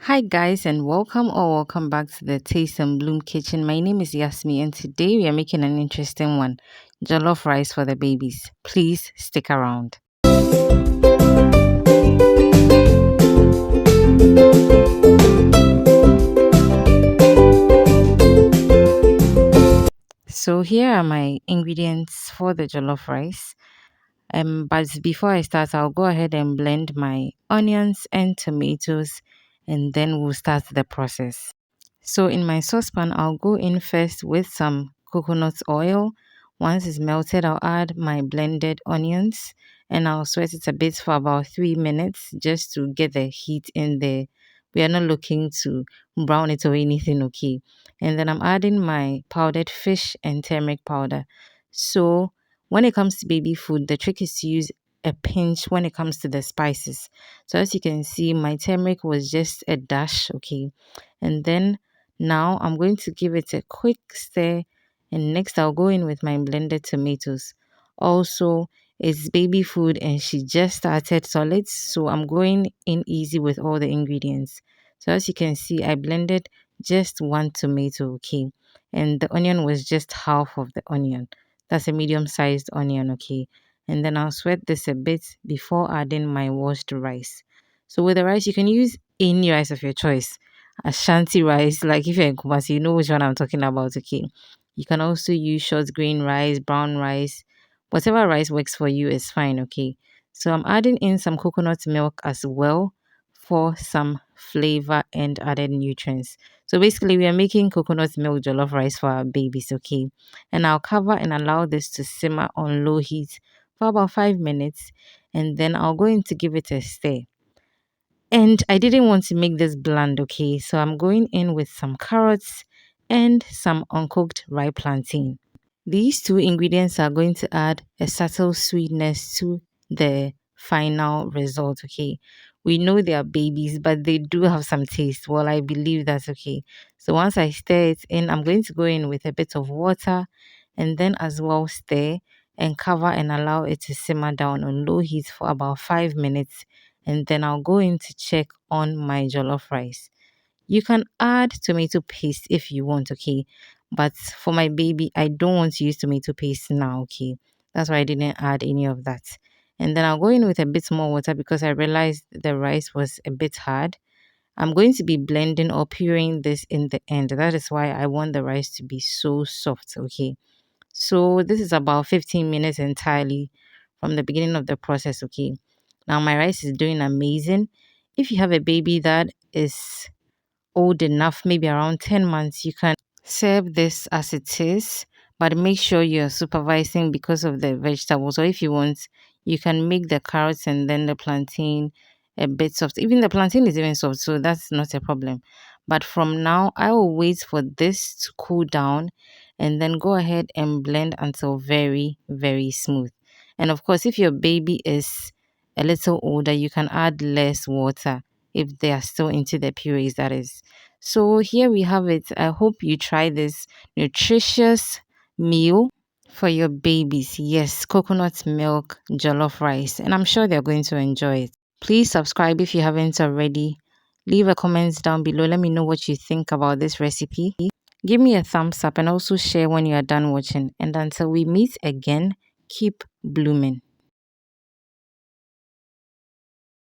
Hi guys and welcome back to the Taste and Bloom Kitchen. My name is Yasmi and today we are making an interesting one, jollof rice for the babies. Please stick around. So here are my ingredients for the jollof rice. But before I start, I'll go ahead and blend my onions and tomatoes and then we'll start the process. So in my saucepan, I'll go in first with some coconut oil. Once it's melted, I'll add my blended onions and I'll sweat it a bit for about 3 minutes just to get the heat in there. We are not looking to brown it or anything, okay? And then I'm adding my powdered fish and turmeric powder. So when it comes to baby food, the trick is to use a pinch when it comes to the spices. So as you can see, my turmeric was just a dash, okay? And then now I'm going to give it a quick stir and next I'll go in with my blended tomatoes. Also, it's baby food and she just started solids, so I'm going in easy with all the ingredients. So as you can see, I blended just one tomato, okay? And the onion was just half of the onion. That's a medium-sized onion, okay? And then I'll sweat this a bit before adding my washed rice. So with the rice, you can use any rice of your choice. Ashanti rice, like if you're in Kumasi, you know which one I'm talking about, okay? You can also use short grain rice, brown rice, whatever rice works for you is fine, okay? So I'm adding in some coconut milk as well for some flavor and added nutrients. So basically, we are making coconut milk jollof rice for our babies, okay? And I'll cover and allow this to simmer on low heat for about 5 minutes, and then I'll go in to give it a stir. And I didn't want to make this bland, okay? So I'm going in with some carrots and some uncooked ripe plantain. These two ingredients are going to add a subtle sweetness to the final result, okay? We know they are babies, but they do have some taste. Well, I believe that's okay. So once I stir it in, I'm going to go in with a bit of water and then as well stir and cover and allow it to simmer down on low heat for about 5 minutes. And then I'll go in to check on my jollof rice. You can add tomato paste if you want, okay? But for my baby, I don't want to use tomato paste now, okay? That's why I didn't add any of that. And then I'll go in with a bit more water because I realized the rice was a bit hard. I'm going to be blending or pureeing this in the end. That is why I want the rice to be so soft, okay? So this is about 15 minutes entirely from the beginning of the process, okay? Now my rice is doing amazing. If you have a baby that is old enough, maybe around 10 months, you can serve this as it is, but make sure you're supervising because of the vegetables. Or if you want, you can make the carrots and then the plantain a bit soft. Even the plantain is even soft, so that's not a problem. But from now, I will wait for this to cool down and then go ahead and blend until very, very smooth. And of course, if your baby is a little older, you can add less water if they are still into the purees, that is. So here we have it. I hope you try this nutritious meal for your babies. Yes, coconut milk, jollof rice, and I'm sure they're going to enjoy it. Please subscribe if you haven't already. Leave a comment down below. Let me know what you think about this recipe. Give me a thumbs up and also share when you are done watching. And until we meet again, keep blooming.